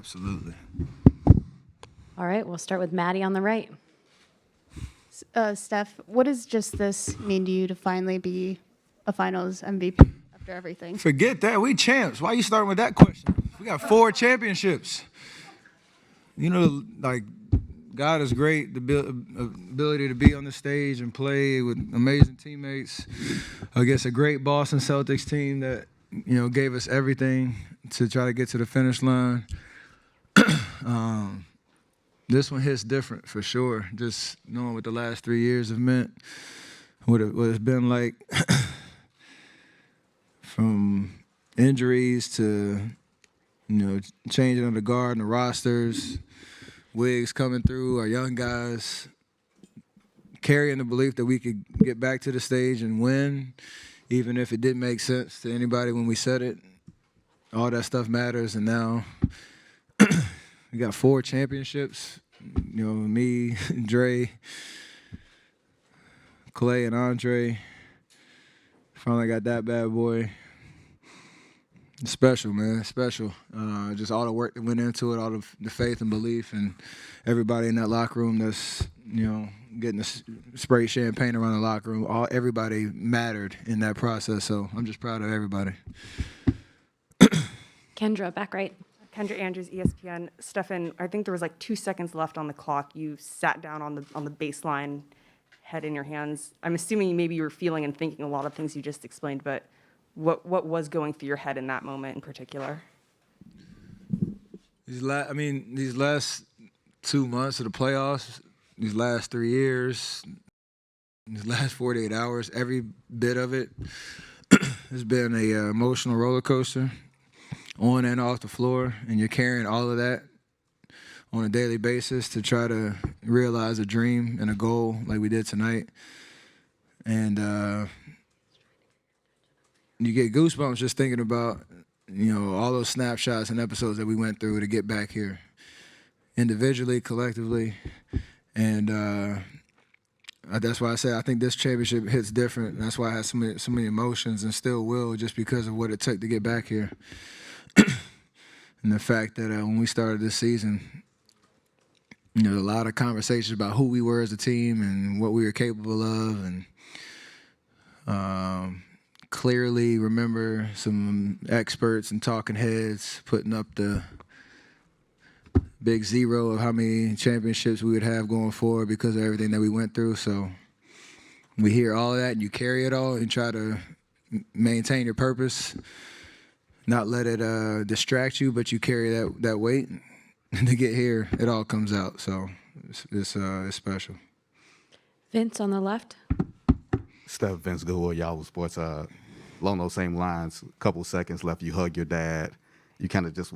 Absolutely. All right, we'll start with Maddie on the right. Steph, what does just this mean to you to finally be a finals MVP after everything? Forget that. We champs. Why you starting with that question? We got 4 championships. You know, like, God is great. The ability to be on the stage and play with amazing teammates against a great Boston Celtics team that, you know, gave us everything to try to get to the finish line. This one hits different for sure. Just knowing what the last 3 years have meant, what it's been like from injuries to, you know, changing of the guard and the rosters, Wiggs coming through, our young guys carrying the belief that we could get back to the stage and win, even if it didn't make sense to anybody when we said it. All that stuff matters, and now we got 4 championships. You know, me, Dre, Clay, and Andre. Finally got that bad boy. It's special, man. Special. Just all the work that went into it, all the faith and belief, and everybody in that locker room that's, you know, getting to spray champagne around the locker room. Everybody mattered in that process, so I'm just proud of everybody. Kendra, back right. Kendra Andrews, ESPN. Stefan, I think there was like 2 seconds left on the clock. You sat down on the baseline, head in your hands. I'm assuming maybe you were feeling and thinking a lot of things you just explained, but what was going through your head in that moment in particular? These last 2 months of the playoffs, these last 3 years, these last 48 hours, every bit of it has been a emotional roller coaster, on and off the floor, and you're carrying all of that on a daily basis to try to realize a dream and a goal like we did tonight. And you get goosebumps just thinking about, you know, all those snapshots and episodes that we went through to get back here, individually, collectively. And that's why I say I think this championship hits different. That's why I had so many emotions and still will, just because of what it took to get back here. And the fact that when we started this season, you know, a lot of conversations about who we were as a team and what we were capable of, and clearly remember some experts and talking heads putting up the big zero of how many championships we would have going forward because of everything that we went through. So we hear all of that, and you carry it all and try to maintain your purpose, not let it distract you, but you carry that weight. And to get here, it all comes out. So it's special. Vince on the left. Steph, Vince Goodwood, Yahoo Sports. Along those same lines, a couple seconds left, you hug your dad. You kind of just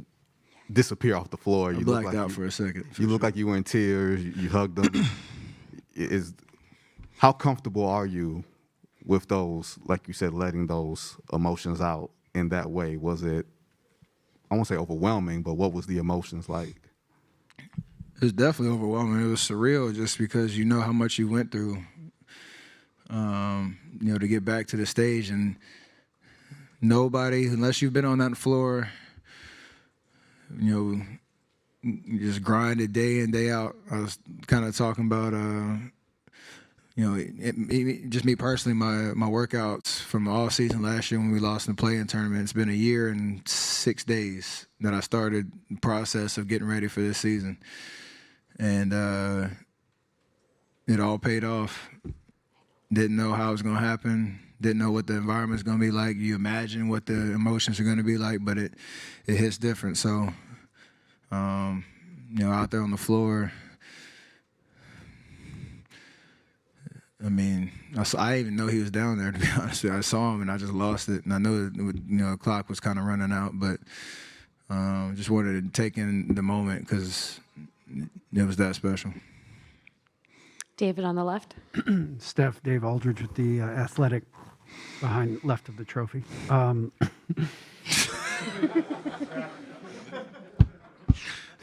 disappear off the floor. I You blacked look like out for a second. You look like you were in tears. You hugged them. How comfortable are you with those, like you said, letting those emotions out in that way? Was it, I won't say overwhelming, but what was the emotions like? It was definitely overwhelming. It was surreal just because you know how much you went through, you know, to get back to the stage. And nobody, unless you've been on that floor, you know, you just grinded day in, day out. I was kind of talking about, you know, just me personally, my workouts from all season last year when we lost in the play-in tournament. It's been a year and 6 days that I started the process of getting ready for this season. And it all paid off. Didn't know how it was going to happen. Didn't know what the environment's going to be like. You imagine what the emotions are going to be like, but it hits different. So, you know, out there on the floor, I mean, I didn't even know he was down there, to be honest with you. I saw him, and I just lost it. And I know that, you know, the clock was kind of running out, but just wanted to take in the moment because it was that special. David on the left. Steph, Dave Aldridge with the Athletic behind left of the trophy.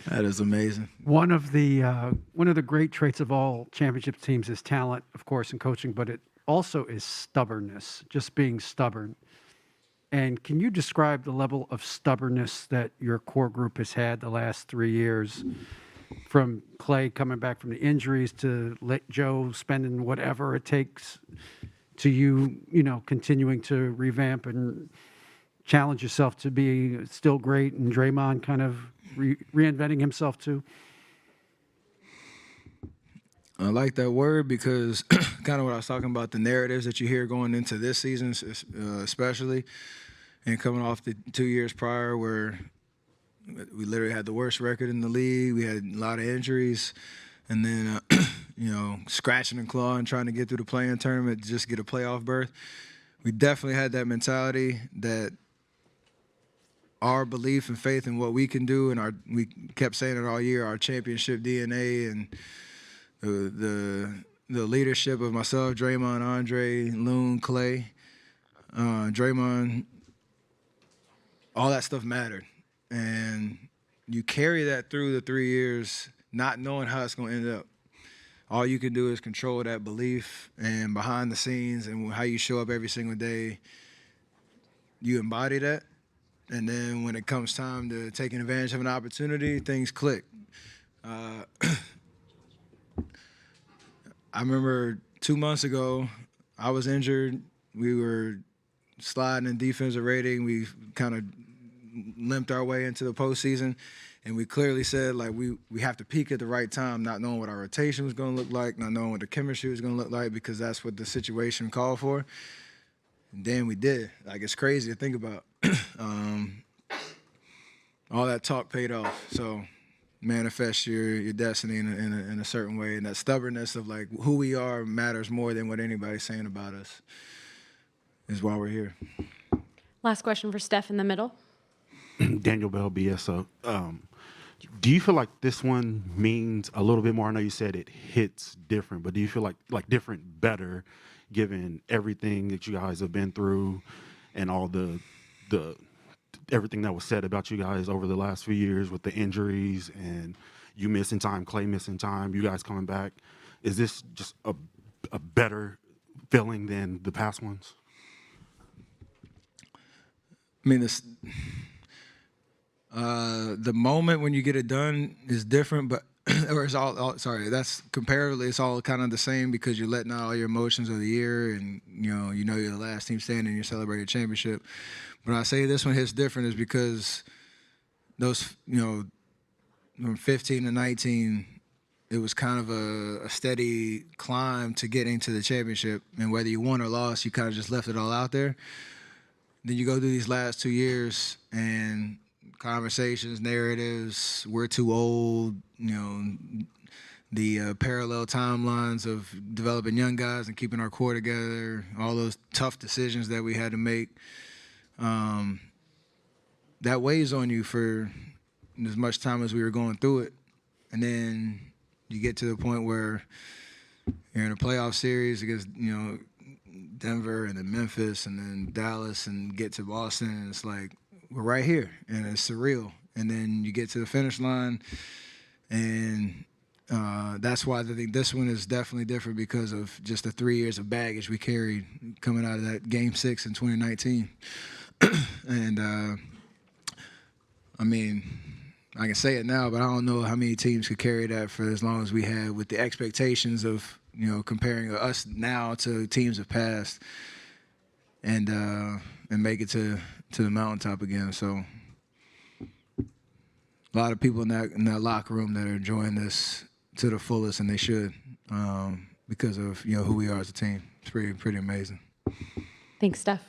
That is amazing. One of the great traits of all championship teams is talent, of course, and coaching, but it also is stubbornness, just being stubborn. And can you describe the level of stubbornness that your core group has had the last 3 years, from Clay coming back from the injuries to Joe spending whatever it takes, to you continuing to revamp and challenge yourself to be still great, and Draymond kind of reinventing himself too? I like that word because kind of what I was talking about, the narratives that you hear going into this season, especially, and coming off the 2 years prior where we literally had the worst record in the league. We had a lot of injuries, and then, scratching and clawing, trying to get through the play-in tournament to just get a playoff berth. We definitely had that mentality that our belief and faith in what we can do, and we kept saying it all year, our championship DNA and the leadership of myself, Draymond, Andre, Loon, Clay, Draymond, all that stuff mattered. And you carry that through the 3 years, not knowing how it's going to end up. All you can do is control that belief, and behind the scenes and how you show up every single day, you embody that. And then when it comes time to taking advantage of an opportunity, things click. I remember 2 months ago, I was injured. We were sliding in defensive rating. We kind of limped our way into the postseason, and we clearly said, like, we have to peak at the right time, not knowing what our rotation was going to look like, not knowing what the chemistry was going to look like, because that's what the situation called for. And then we did. Like, it's crazy to think about. All that talk paid off. So manifest your destiny in a certain way, and that stubbornness of, like, who we are matters more than what anybody's saying about us is why we're here. Last question for Steph in the middle. Daniel Bell, BSO. Do you feel like this one means a little bit more? I know you said it hits different, but do you feel like different better, given everything that you guys have been through and all the everything that was said about you guys over the last few years with the injuries and you missing time, Clay missing time, you guys coming back? Is this just a better feeling than the past ones? I mean, the moment when you get it done is different, but or it's that's comparatively, it's all kind of the same because you're letting out all your emotions of the year, and you're the last team standing, you're celebrating a championship. But I say this one hits different is because those, from 15 to 19, it was kind of a steady climb to getting to the championship, and whether you won or lost, you kind of just left it all out there. Then you go through these last 2 years and conversations, narratives, we're too old, the parallel timelines of developing young guys and keeping our core together, all those tough decisions that we had to make. That weighs on you for as much time as we were going through it. And then you get to the point where you're in a playoff series against, Denver and then Memphis and then Dallas, and get to Boston, and it's like, we're right here, and it's surreal. And then you get to the finish line, and that's why I think this one is definitely different because of just the 3 years of baggage we carried coming out of that Game 6 in 2019. And, I mean, I can say it now, but I don't know how many teams could carry that for as long as we had, with the expectations of, comparing us now to teams of past, and make it to the mountaintop again. So a lot of people in that locker room that are enjoying this to the fullest, and they should, because of who we are as a team. It's pretty amazing. Thanks, Steph.